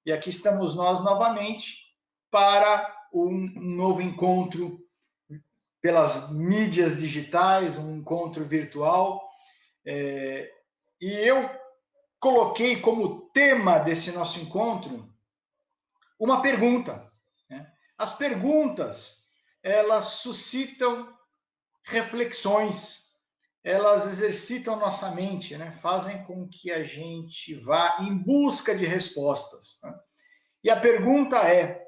E aqui estamos nós novamente para um novo encontro pelas mídias digitais, um encontro virtual. E eu coloquei como tema desse nosso encontro uma pergunta. As perguntas, elas suscitam reflexões, elas exercitam nossa mente, fazem com que a gente vá em busca de respostas. E a pergunta é: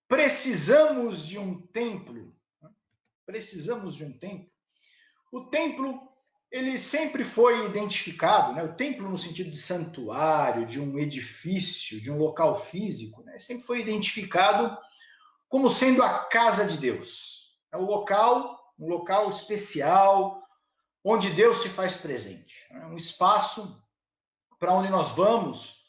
precisamos de um templo? Precisamos de um templo? O templo, ele sempre foi identificado, o templo no sentido de santuário, de um edifício, de um local físico, sempre foi identificado como sendo a casa de Deus. É um local especial, onde Deus se faz presente. É um espaço para onde nós vamos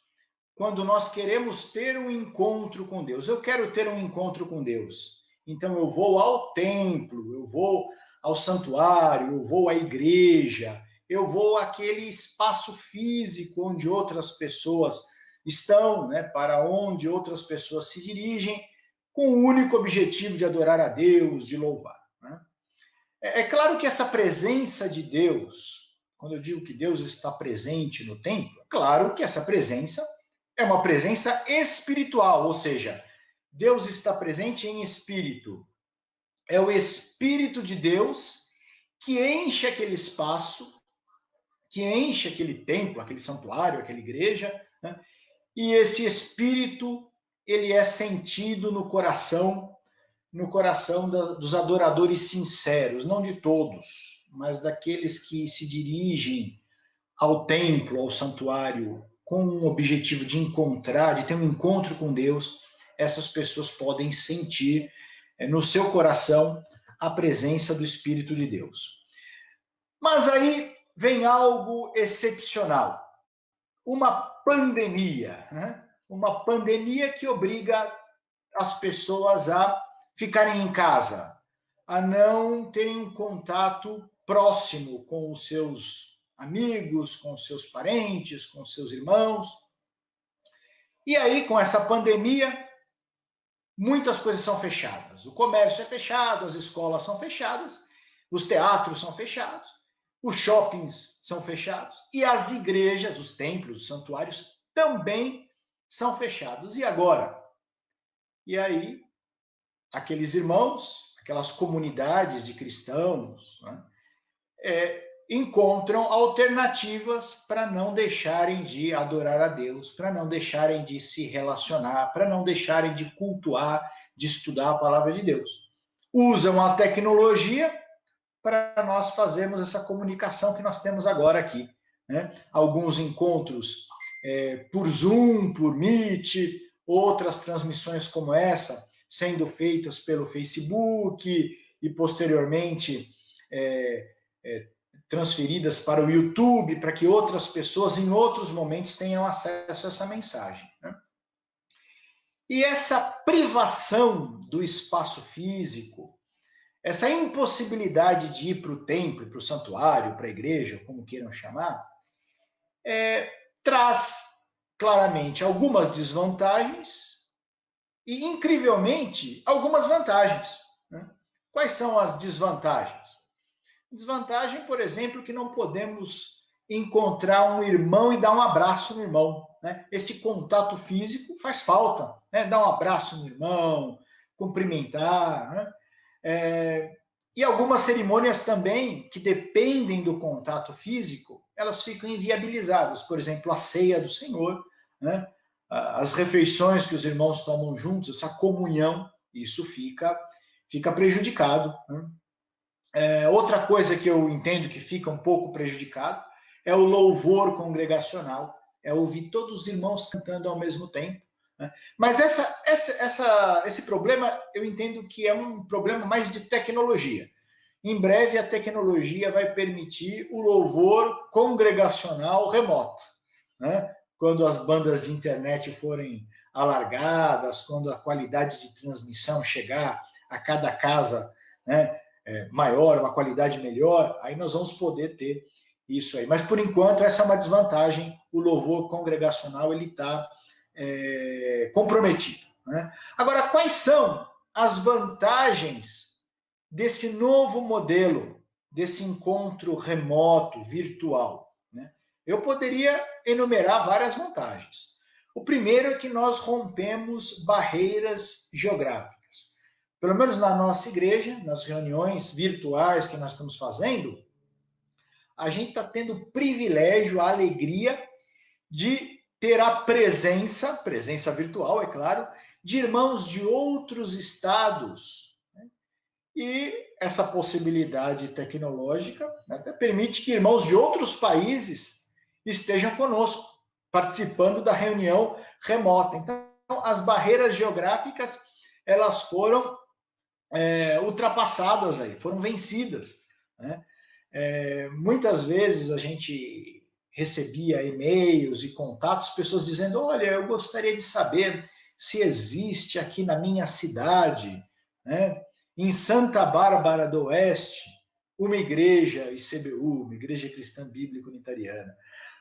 quando nós queremos ter um encontro com Deus. Eu quero ter um encontro com Deus. Então eu vou ao templo, eu vou ao santuário, eu vou à igreja, eu vou àquele espaço físico onde outras pessoas estão, para onde outras pessoas se dirigem, com o único objetivo de adorar a Deus, de louvar. É claro que essa presença de Deus, quando eu digo que Deus está presente no templo, é claro que essa presença é uma presença espiritual, ou seja, Deus está presente em espírito. É o Espírito de Deus que enche aquele espaço, que enche aquele templo, aquele santuário, aquela igreja, e esse Espírito, ele é sentido no coração dos adoradores sinceros, não de todos, mas daqueles que se dirigem ao templo, ao santuário, com o objetivo de ter um encontro com Deus. Essas pessoas podem sentir no seu coração a presença do Espírito de Deus. Mas aí vem algo excepcional, uma pandemia, uma pandemia que obriga as pessoas a ficarem em casa, a não terem um contato próximo com os seus amigos, com os seus parentes, com os seus irmãos. E aí, com essa pandemia, muitas coisas são fechadas. O comércio é fechado, as escolas são fechadas, os teatros são fechados, os shoppings são fechados e as igrejas, os templos, os santuários também são fechados. E agora? E aí, aqueles irmãos, aquelas comunidades de cristãos, encontram alternativas para não deixarem de adorar a Deus, para não deixarem de se relacionar, para não deixarem de cultuar, de estudar a palavra de Deus. Usam a tecnologia para nós fazermos essa comunicação que nós temos agora aqui. Alguns encontros por Zoom, por Meet, outras transmissões como essa, sendo feitas pelo Facebook e posteriormente transferidas para o YouTube, para que outras pessoas em outros momentos tenham acesso a essa mensagem. E essa privação do espaço físico, essa impossibilidade de ir para o templo, para o santuário, para a igreja, como queiram chamar, traz claramente algumas desvantagens e, incrivelmente, algumas vantagens. Quais são as desvantagens? Desvantagem, por exemplo, que não podemos encontrar um irmão e dar um abraço no irmão. Esse contato físico faz falta. Dar um abraço no irmão, cumprimentar. E algumas cerimônias também, que dependem do contato físico, elas ficam inviabilizadas. Por exemplo, a ceia do Senhor, as refeições que os irmãos tomam juntos, essa comunhão, isso fica prejudicado. Outra coisa que eu entendo que fica um pouco prejudicado é o louvor congregacional, é ouvir todos os irmãos cantando ao mesmo tempo. Mas esse problema eu entendo que é um problema mais de tecnologia. Em breve a tecnologia vai permitir o louvor congregacional remoto, quando as bandas de internet forem alargadas, quando a qualidade de transmissão chegar a cada casa, maior, uma qualidade melhor, aí nós vamos poder ter isso aí. Mas, por enquanto, essa é uma desvantagem. O louvor congregacional, ele está comprometido. Né? Agora, quais são as vantagens desse novo modelo, desse encontro remoto, virtual? Né? Eu poderia enumerar várias vantagens. O primeiro é que nós rompemos barreiras geográficas. Pelo menos na nossa igreja, nas reuniões virtuais que nós estamos fazendo, a gente está tendo o privilégio, a alegria de ter a presença virtual, é claro, de irmãos de outros estados. Né? E essa possibilidade tecnológica, né, permite que irmãos de outros países estejam conosco, participando da reunião remota. Então, as barreiras geográficas, elas foram ultrapassadas aí, foram vencidas. Né? Muitas vezes a gente recebia e-mails e contatos, pessoas dizendo, olha, eu gostaria de saber se existe aqui na minha cidade, né, em Santa Bárbara do Oeste, uma igreja ICBU, uma igreja cristã bíblica unitariana.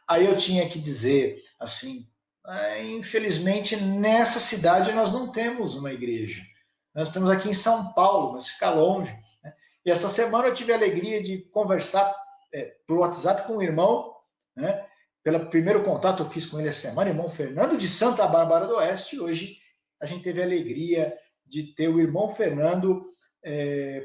Aí eu tinha que dizer assim, infelizmente nessa cidade nós não temos uma igreja. Nós temos aqui em São Paulo, mas fica longe. Né? E essa semana eu tive a alegria de conversar por WhatsApp com um irmão, né? Pelo primeiro contato eu fiz com ele essa semana, irmão Fernando de Santa Bárbara do Oeste. Hoje a gente teve a alegria de ter o irmão Fernando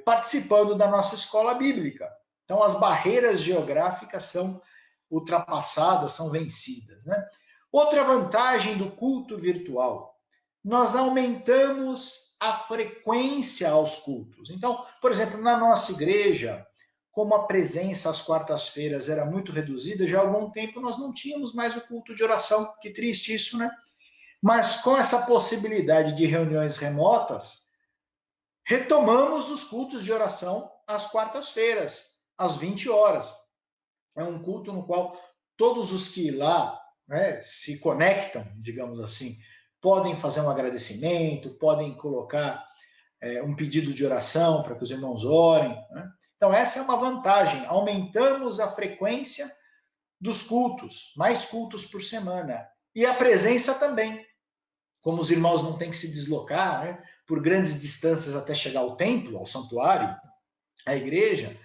participando da nossa escola bíblica. Então as barreiras geográficas são ultrapassadas, são vencidas. Né? Outra vantagem do culto virtual, nós aumentamos a frequência aos cultos. Então, por exemplo, na nossa igreja, como a presença às quartas-feiras era muito reduzida, já há algum tempo nós não tínhamos mais o culto de oração. Que triste isso, né? Mas com essa possibilidade de reuniões remotas, retomamos os cultos de oração às quartas-feiras, às 20 horas. É um culto no qual todos os que lá, né, se conectam, digamos assim, podem fazer um agradecimento, podem colocar um pedido de oração para que os irmãos orem. Né? Então, essa é uma vantagem. Aumentamos a frequência dos cultos, mais cultos por semana. E a presença também. Como os irmãos não têm que se deslocar, né, por grandes distâncias até chegar ao templo, ao santuário, à igreja,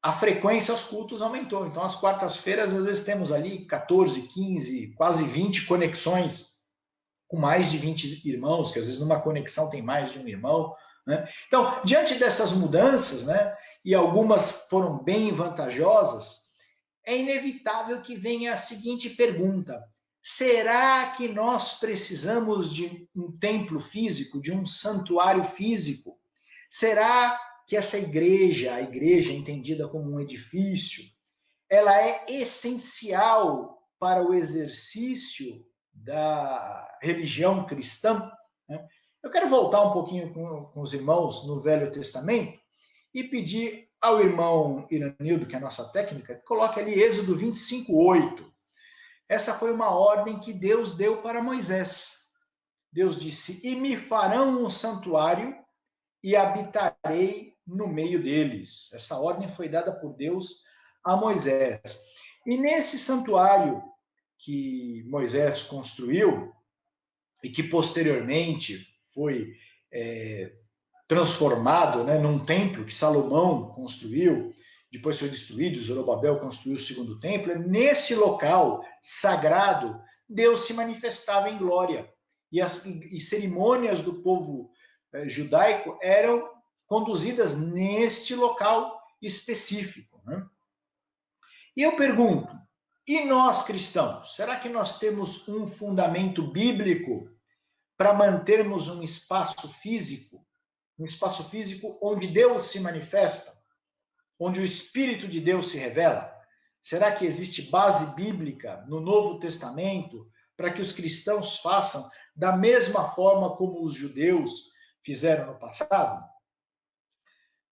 a frequência aos cultos aumentou. Então, às quartas-feiras, às vezes temos ali 14, 15, quase 20 conexões com mais de 20 irmãos, que às vezes numa conexão tem mais de um irmão. Né? Então, diante dessas mudanças, né, e algumas foram bem vantajosas, é inevitável que venha a seguinte pergunta: será que nós precisamos de um templo físico, de um santuário físico? Será que essa igreja, a igreja entendida como um edifício, ela é essencial para o exercício da religião cristã? Eu quero voltar um pouquinho com os irmãos no Velho Testamento e pedir ao irmão Iranildo, que é a nossa técnica, que coloque ali Êxodo 25:8. Essa foi uma ordem que Deus deu para Moisés. Deus disse, e me farão um santuário e habitarei no meio deles. Essa ordem foi dada por Deus a Moisés. E nesse santuário que Moisés construiu e que posteriormente foi transformado, né, num templo que Salomão construiu, depois foi destruído, Zorobabel construiu o segundo templo, nesse local sagrado, Deus se manifestava em glória. E cerimônias do povo judaico eram conduzidas neste local específico. Né? E eu pergunto, e nós cristãos, será que nós temos um fundamento bíblico para mantermos um espaço físico onde Deus se manifesta, onde o Espírito de Deus se revela? Será que existe base bíblica no Novo Testamento para que os cristãos façam da mesma forma como os judeus fizeram no passado?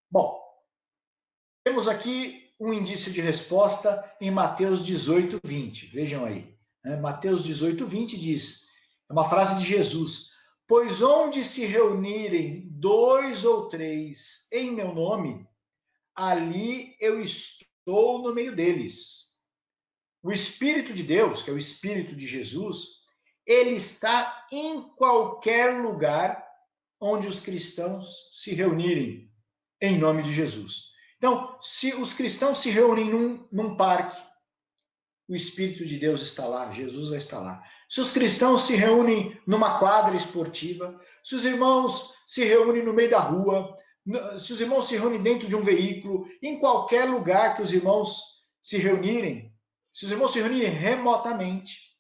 Bom, temos aqui um indício de resposta em Mateus 18:20. Vejam aí. Mateus 18:20 diz, é uma frase de Jesus, pois onde se reunirem 2 ou 3 em meu nome, ali eu estou no meio deles. O Espírito de Deus, que é o Espírito de Jesus, ele está em qualquer lugar onde os cristãos se reunirem, em nome de Jesus. Então, se os cristãos se reúnem num parque, o Espírito de Deus está lá, Jesus vai estar lá. Se os cristãos se reúnem numa quadra esportiva, se os irmãos se reúnem no meio da rua, se os irmãos se reúnem dentro de um veículo, em qualquer lugar que os irmãos se reunirem, se os irmãos se reunirem remotamente,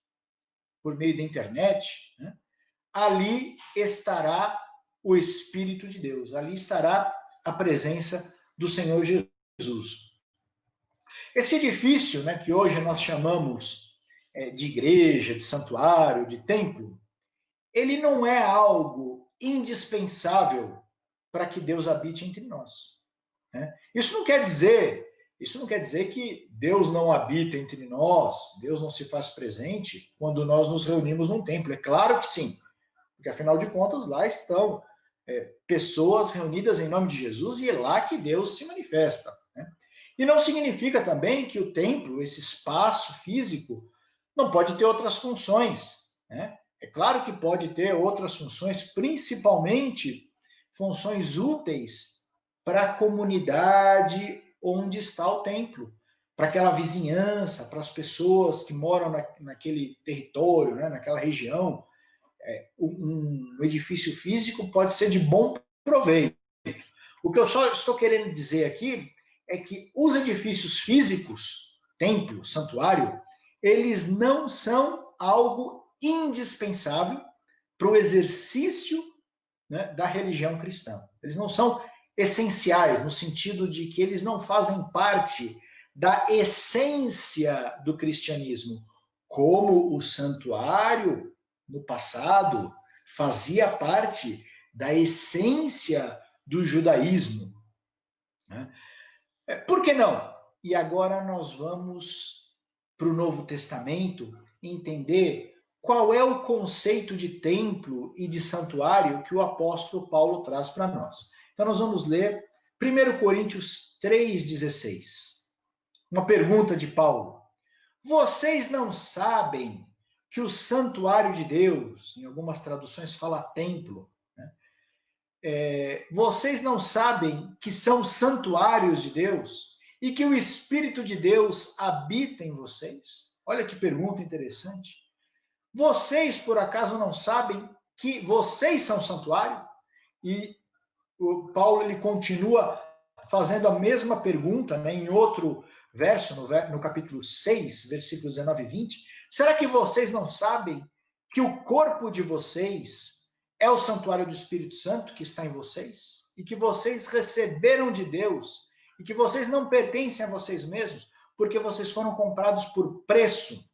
por meio da internet, né, ali estará o Espírito de Deus, ali estará a presença do Senhor Jesus. Esse edifício, né, que hoje nós chamamos de igreja, de santuário, de templo, ele não é algo indispensável para que Deus habite entre nós. Né? Isso não quer dizer que Deus não habita entre nós, Deus não se faz presente quando nós nos reunimos num templo. É claro que sim, porque afinal de contas lá estão pessoas reunidas em nome de Jesus e é lá que Deus se manifesta. Né? E não significa também que o templo, esse espaço físico, não pode ter outras funções. Né? É claro que pode ter outras funções, principalmente funções úteis para a comunidade onde está o templo, para aquela vizinhança, para as pessoas que moram naquele território, né, naquela região. Um edifício físico pode ser de bom proveito. O que eu só estou querendo dizer aqui é que os edifícios físicos, templo, santuário, eles não são algo indispensável para o exercício, né, da religião cristã. Eles não são essenciais, no sentido de que eles não fazem parte da essência do cristianismo, como o santuário, no passado, fazia parte da essência do judaísmo. Né? Por que não? E agora nós vamos para o Novo Testamento entender qual é o conceito de templo e de santuário que o apóstolo Paulo traz para nós. Então nós vamos ler 1 Coríntios 3,16. Uma pergunta de Paulo. Vocês não sabem que o santuário de Deus, em algumas traduções fala templo, né? Vocês não sabem que são santuários de Deus e que o Espírito de Deus habita em vocês? Olha que pergunta interessante. Vocês, por acaso, não sabem que vocês são santuário? E o Paulo ele continua fazendo a mesma pergunta, né, em outro verso, no capítulo 6, versículos 19 e 20. Será que vocês não sabem que o corpo de vocês é o santuário do Espírito Santo que está em vocês? E que vocês receberam de Deus? E que vocês não pertencem a vocês mesmos, porque vocês foram comprados por preço?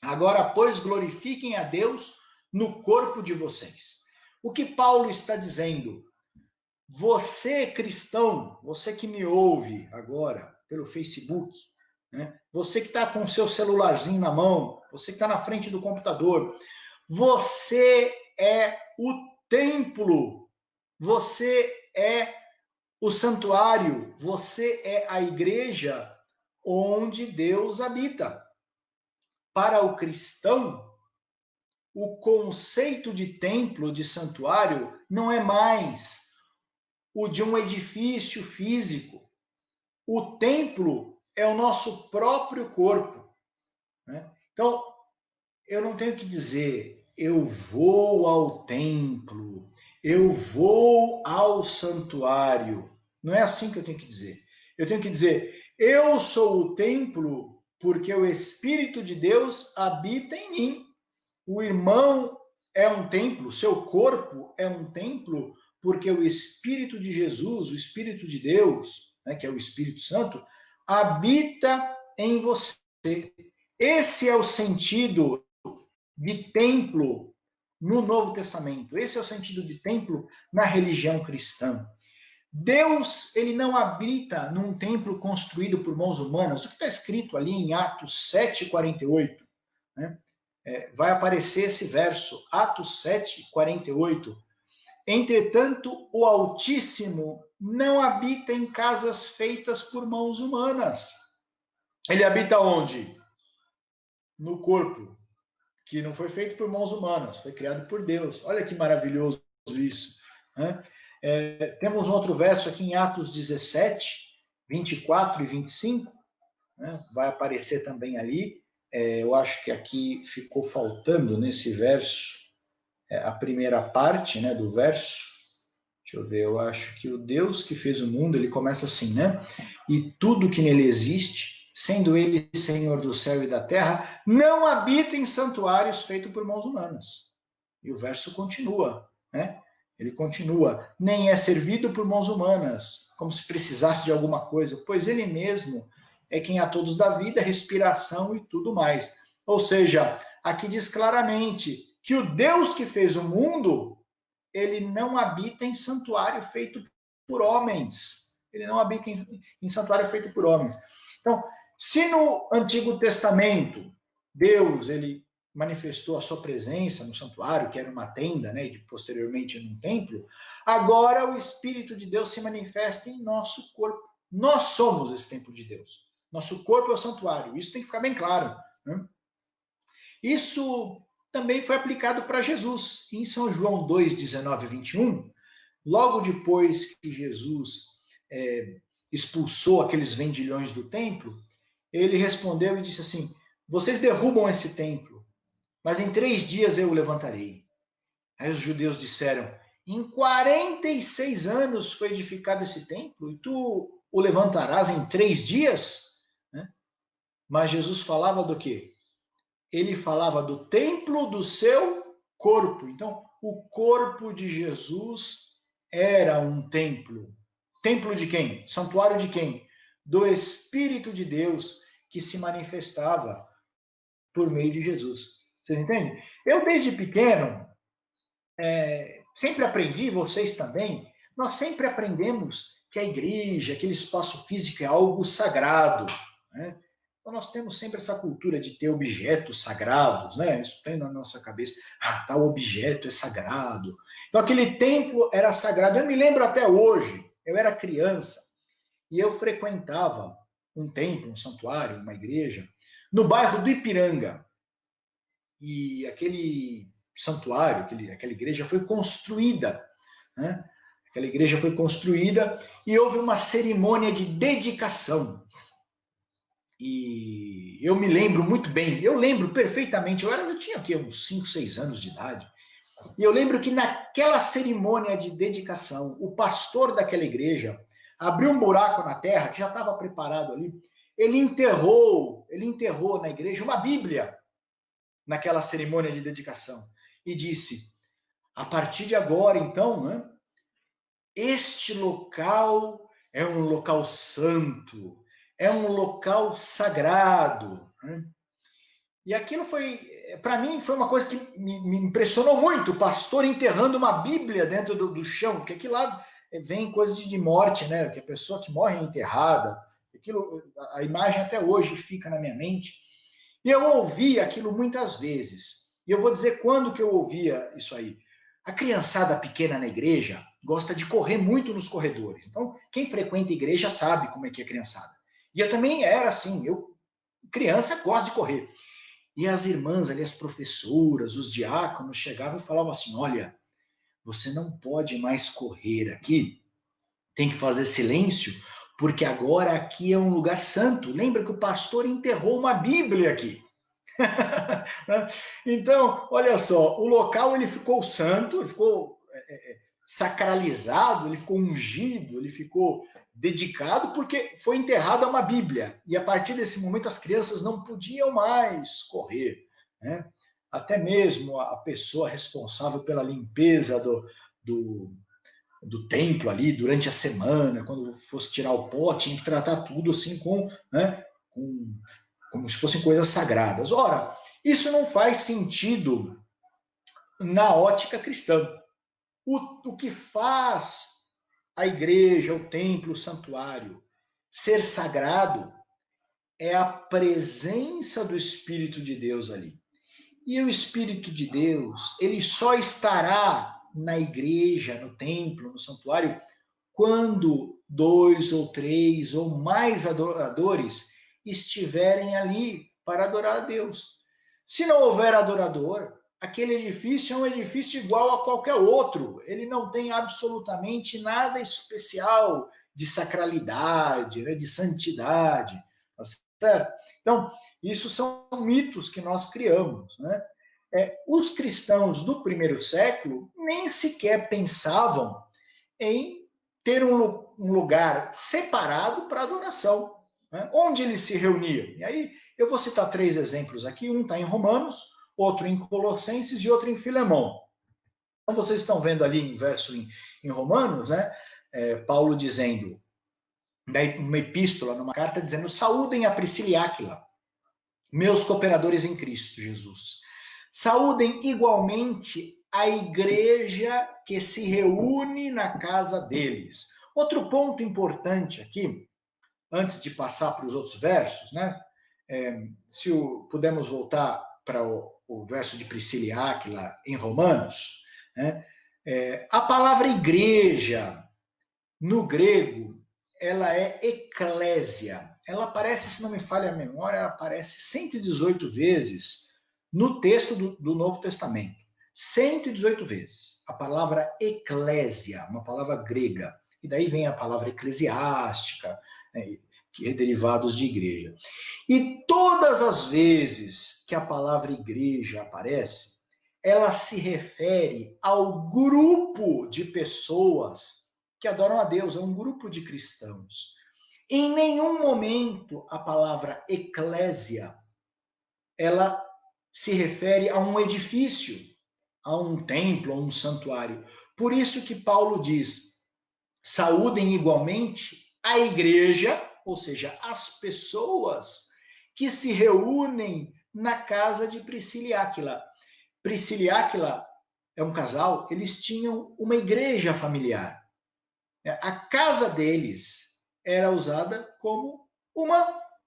Agora, pois, glorifiquem a Deus no corpo de vocês. O que Paulo está dizendo? Você, cristão, você que me ouve agora pelo Facebook, né? Você que está com o seu celularzinho na mão, você que está na frente do computador, você é o templo, você é o santuário, você é a igreja onde Deus habita. Para o cristão, o conceito de templo, de santuário, não é mais o de um edifício físico. O templo é o nosso próprio corpo. Né? Então, eu não tenho que dizer, eu vou ao templo, eu vou ao santuário. Não é assim que eu tenho que dizer. Eu tenho que dizer, eu sou o templo porque o Espírito de Deus habita em mim. O irmão é um templo, o seu corpo é um templo, porque o Espírito de Jesus, o Espírito de Deus, né, que é o Espírito Santo, habita em você. Esse é o sentido de templo no Novo Testamento. Esse é o sentido de templo na religião cristã. Deus, ele não habita num templo construído por mãos humanas. O que está escrito ali em Atos 7:48, né? Vai aparecer esse verso, Atos 7:48. Entretanto, o Altíssimo não habita em casas feitas por mãos humanas. Ele habita onde? No corpo, que não foi feito por mãos humanas, foi criado por Deus. Olha que maravilhoso isso, né? Temos um outro verso aqui em Atos 17, 24 e 25, né? Vai aparecer também ali. Eu acho que aqui ficou faltando nesse verso a primeira parte, né, do verso. Deixa eu ver, eu acho que o Deus que fez o mundo, ele começa assim, né? E tudo que nele existe, sendo ele Senhor do céu e da terra, não habita em santuários feitos por mãos humanas. E o verso continua, né? Ele continua, nem é servido por mãos humanas, como se precisasse de alguma coisa, pois ele mesmo é quem a todos dá vida, respiração e tudo mais. Ou seja, aqui diz claramente que o Deus que fez o mundo, ele não habita em santuário feito por homens. Ele não habita em santuário feito por homens. Então, se no Antigo Testamento Deus ele manifestou a sua presença no santuário, que era uma tenda, né, e posteriormente num templo, agora o Espírito de Deus se manifesta em nosso corpo. Nós somos esse templo de Deus. Nosso corpo é o santuário. Isso tem que ficar bem claro, né? Isso também foi aplicado para Jesus. Em São João 2, 19 e 21, logo depois que Jesus expulsou aqueles vendilhões do templo, ele respondeu e disse assim: vocês derrubam esse templo, mas em 3 dias eu o levantarei. Aí os judeus disseram: em 46 anos foi edificado esse templo e tu o levantarás em 3 dias? Né? Mas Jesus falava do quê? Ele falava do templo do seu corpo. Então, o corpo de Jesus era um templo. Templo de quem? Santuário de quem? Do Espírito de Deus que se manifestava por meio de Jesus. Vocês entendem? Eu, desde pequeno, sempre aprendi, vocês também, nós sempre aprendemos que a igreja, aquele espaço físico é algo sagrado, né? Então nós temos sempre essa cultura de ter objetos sagrados, né? Isso tem na nossa cabeça. Ah, tal objeto é sagrado. Então aquele templo era sagrado. Eu me lembro até hoje, eu era criança e eu frequentava um templo, um santuário, uma igreja, no bairro do Ipiranga. E aquele santuário, aquela igreja foi construída, né? Aquela igreja foi construída e houve uma cerimônia de dedicação. E eu me lembro muito bem, eu lembro perfeitamente, eu tinha aqui uns 5, 6 anos de idade, e eu lembro que naquela cerimônia de dedicação, o pastor daquela igreja abriu um buraco na terra, que já estava preparado ali, ele enterrou na igreja uma Bíblia, naquela cerimônia de dedicação, e disse: a partir de agora, então, né, este local é um local santo, é um local sagrado, né? E aquilo foi, para mim, foi uma coisa que me impressionou muito, o pastor enterrando uma Bíblia dentro do chão, porque aquilo lá vem coisa de morte, né? Que a pessoa que morre é enterrada, aquilo, a imagem até hoje fica na minha mente. E eu ouvi aquilo muitas vezes. E eu vou dizer quando que eu ouvia isso aí. A criançada pequena na igreja gosta de correr muito nos corredores. Então, quem frequenta a igreja sabe como é que é a criançada. E eu também era assim, criança gosta de correr. E as irmãs ali, as professoras, os diáconos chegavam e falavam assim: olha, você não pode mais correr aqui, tem que fazer silêncio, porque agora aqui é um lugar santo. Lembra que o pastor enterrou uma Bíblia aqui. Então, olha só, o local ele ficou santo, ele ficou sacralizado, ele ficou ungido, ele ficou dedicado porque foi enterrada uma Bíblia. E a partir desse momento as crianças não podiam mais correr, né? Até mesmo a pessoa responsável pela limpeza do templo ali durante a semana, quando fosse tirar o pó, tinha que tratar tudo assim né, como se fossem coisas sagradas. Ora, isso não faz sentido na ótica cristã. O que faz a igreja, o templo, o santuário ser sagrado é a presença do Espírito de Deus ali. E o Espírito de Deus, ele só estará na igreja, no templo, no santuário, quando 2 ou 3 ou mais adoradores estiverem ali para adorar a Deus. Se não houver adorador, aquele edifício é um edifício igual a qualquer outro. Ele não tem absolutamente nada especial de sacralidade, né, de santidade. Tá certo? Então, isso são mitos que nós criamos, né? Os cristãos do primeiro século nem sequer pensavam em ter um lugar separado para adoração, né? Onde eles se reuniam. E aí eu vou citar 3 exemplos aqui. Um está em Romanos, outro em Colossenses e outro em Filemão. Então vocês estão vendo ali em verso em Romanos, né? Paulo dizendo, uma epístola, numa carta, dizendo: saúdem a Priscila e Áquila, meus cooperadores em Cristo Jesus. Saúdem igualmente a igreja que se reúne na casa deles. Outro ponto importante aqui, antes de passar para os outros versos, né? Se pudermos voltar para o verso de Priscila e Áquila em Romanos, né? A palavra igreja, no grego, ela é eclésia. Ela aparece, se não me falha a memória, ela aparece 118 vezes no texto do Novo Testamento. 118 vezes. A palavra eclésia, uma palavra grega. E daí vem a palavra eclesiástica, né, que é derivados de igreja. E todas as vezes que a palavra igreja aparece, ela se refere ao grupo de pessoas que adoram a Deus, é um grupo de cristãos. Em nenhum momento a palavra eclésia, ela se refere a um edifício, a um templo, a um santuário. Por isso que Paulo diz: saúdem igualmente a igreja, ou seja, as pessoas que se reúnem na casa de Priscila e Áquila. Priscila e Áquila é um casal, eles tinham uma igreja familiar. A casa deles era usada como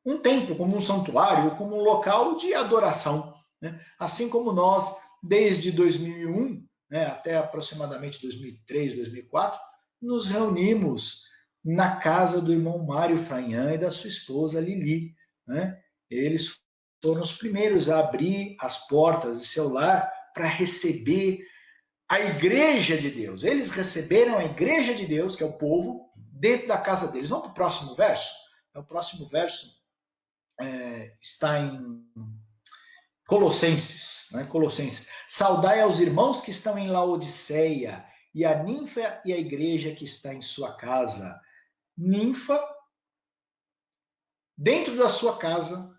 um templo, como um santuário, como um local de adoração. Né? Assim como nós, desde 2001, né, até aproximadamente 2003, 2004, nos reunimos na casa do irmão Mário Franhan e da sua esposa Lili. Né? Eles foram os primeiros a abrir as portas de seu lar para receber a igreja de Deus. Eles receberam a igreja de Deus, que é o povo, dentro da casa deles. Vamos para o próximo verso? O próximo verso está em Colossenses, né? Colossenses. Saudai aos irmãos que estão em Laodiceia e a ninfa e a igreja que está em sua casa. Ninfa, dentro da sua casa,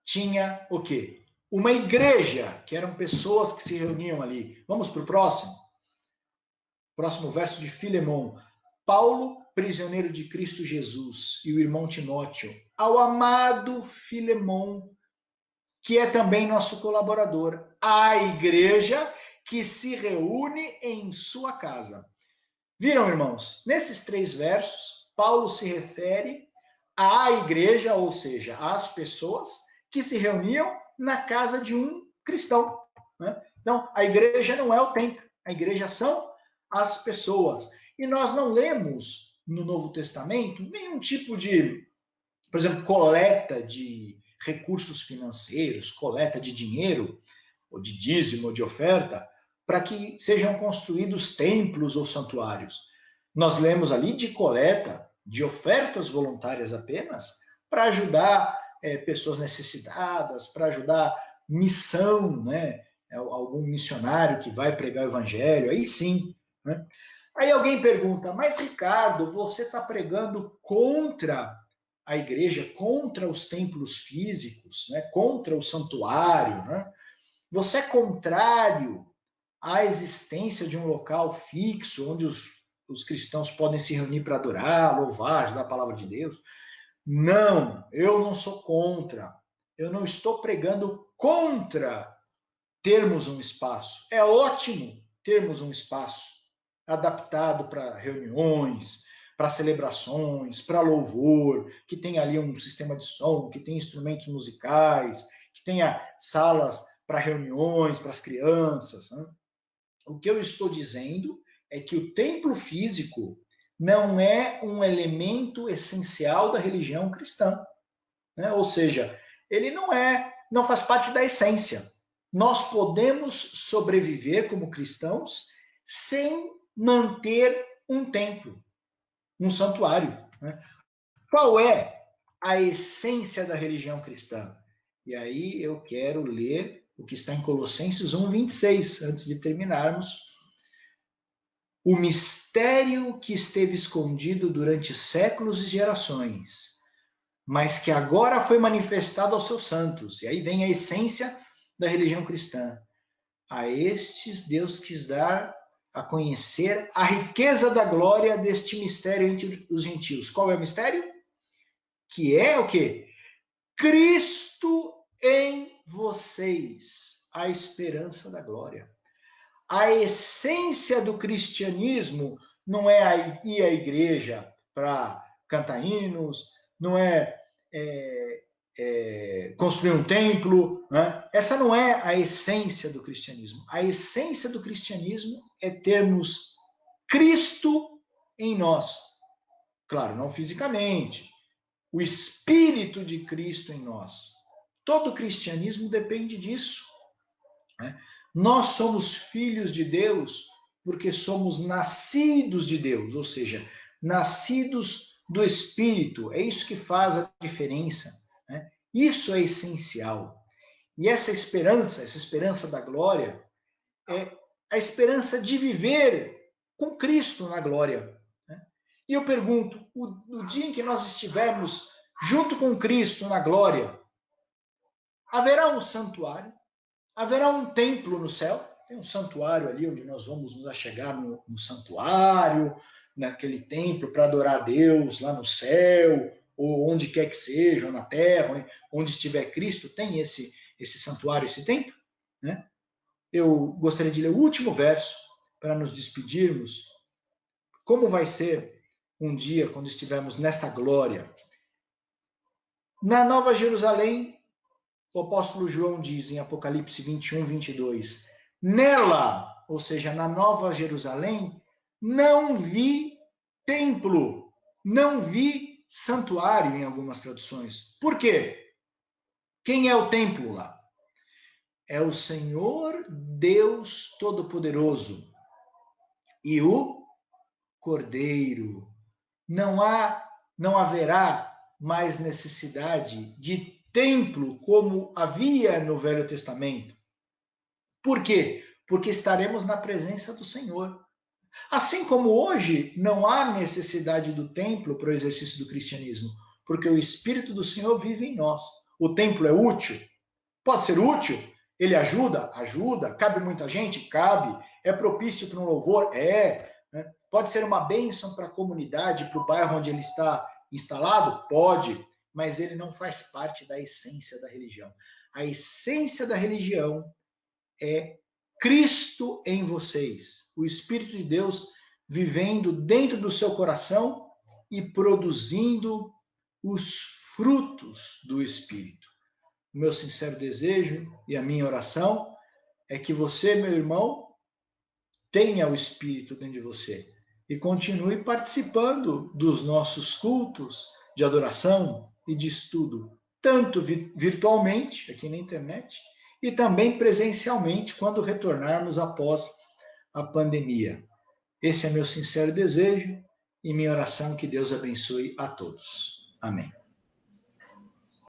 tinha o quê? Uma igreja, que eram pessoas que se reuniam ali. Vamos para o próximo? Próximo verso de Filemão. Paulo, prisioneiro de Cristo Jesus, e o irmão Timóteo, ao amado Filemão, que é também nosso colaborador, a igreja que se reúne em sua casa. Viram, irmãos? Nesses 3 versos, Paulo se refere à igreja, ou seja, às pessoas que se reuniam na casa de um cristão. Né? Então, a igreja não é o templo, a igreja são as pessoas. E nós não lemos no Novo Testamento nenhum tipo de, por exemplo, coleta de recursos financeiros, coleta de dinheiro, ou de dízimo, ou de oferta, para que sejam construídos templos ou santuários. Nós lemos ali de coleta, de ofertas voluntárias apenas, para ajudar pessoas necessitadas, para ajudar missão, né? Algum missionário que vai pregar o evangelho, aí sim. Né? Aí alguém pergunta, mas Ricardo, você está pregando contra a igreja, contra os templos físicos, né? Contra o santuário, né? Você é contrário à existência de um local fixo onde os cristãos podem se reunir para adorar, louvar, ajudar a palavra de Deus? Não, eu não sou contra. Eu não estou pregando contra termos um espaço. É ótimo termos um espaço adaptado para reuniões, para celebrações, para louvor, que tenha ali um sistema de som, que tenha instrumentos musicais, que tenha salas para reuniões, para as crianças. Né? O que eu estou dizendo é que o templo físico não é um elemento essencial da religião cristã. Né? Ou seja, ele não faz parte da essência. nós podemos sobreviver como cristãos sem manter um templo, um santuário, né? Qual é a essência da religião cristã? E aí eu quero ler o que está em Colossenses 1:26, antes de terminarmos. O mistério que esteve escondido durante séculos e gerações, mas que agora foi manifestado aos seus santos. E aí vem a essência da religião cristã. A estes Deus quis dar a conhecer a riqueza da glória deste mistério entre os gentios. Qual é o mistério? Que é o quê? Cristo em vocês, a esperança da glória. A essência do cristianismo não é ir à igreja para cantar hinos, não é, construir um templo, né? Essa não é a essência do cristianismo. A essência do cristianismo é termos Cristo em nós. Claro, não fisicamente. O Espírito de Cristo em nós. Todo cristianismo depende disso, né? Nós somos filhos de Deus porque somos nascidos de Deus, ou seja, nascidos do Espírito. É isso que faz a diferença, né? Isso é essencial. E essa esperança da glória, é a esperança de viver com Cristo na glória, né? E eu pergunto, no dia em que nós estivermos junto com Cristo na glória, haverá um santuário? Haverá um templo no céu? Tem um santuário ali onde nós vamos nos achegar no santuário, naquele templo para adorar a Deus lá no céu, ou onde quer que seja, ou na terra, onde estiver Cristo, tem esse santuário, esse templo, né? Eu gostaria de ler o último verso para nos despedirmos. Como vai ser um dia quando estivermos nessa glória? Na Nova Jerusalém, o apóstolo João diz em Apocalipse 21:22, nela, ou seja, na Nova Jerusalém, não vi templo, não vi santuário em algumas traduções. Por quê? Quem é o templo lá? É o Senhor Deus Todo-Poderoso e o Cordeiro. Não haverá mais necessidade de templo como havia no Velho Testamento. Por quê? Porque estaremos na presença do Senhor. Assim como hoje não há necessidade do templo para o exercício do cristianismo, porque o Espírito do Senhor vive em nós. O templo é útil? Pode ser útil? Ele ajuda? Ajuda. Cabe muita gente? Cabe. É propício para um louvor? É. Né? Pode ser uma bênção para a comunidade, para o bairro onde ele está instalado? Pode. Mas ele não faz parte da essência da religião. A essência da religião é Cristo em vocês, o Espírito de Deus vivendo dentro do seu coração e produzindo os frutos do Espírito. O meu sincero desejo e a minha oração é que você, meu irmão, tenha o Espírito dentro de você e continue participando dos nossos cultos de adoração e de estudo, tanto virtualmente, aqui na internet, e também presencialmente, quando retornarmos após a pandemia. Esse é meu sincero desejo e minha oração, que Deus abençoe a todos. Amém.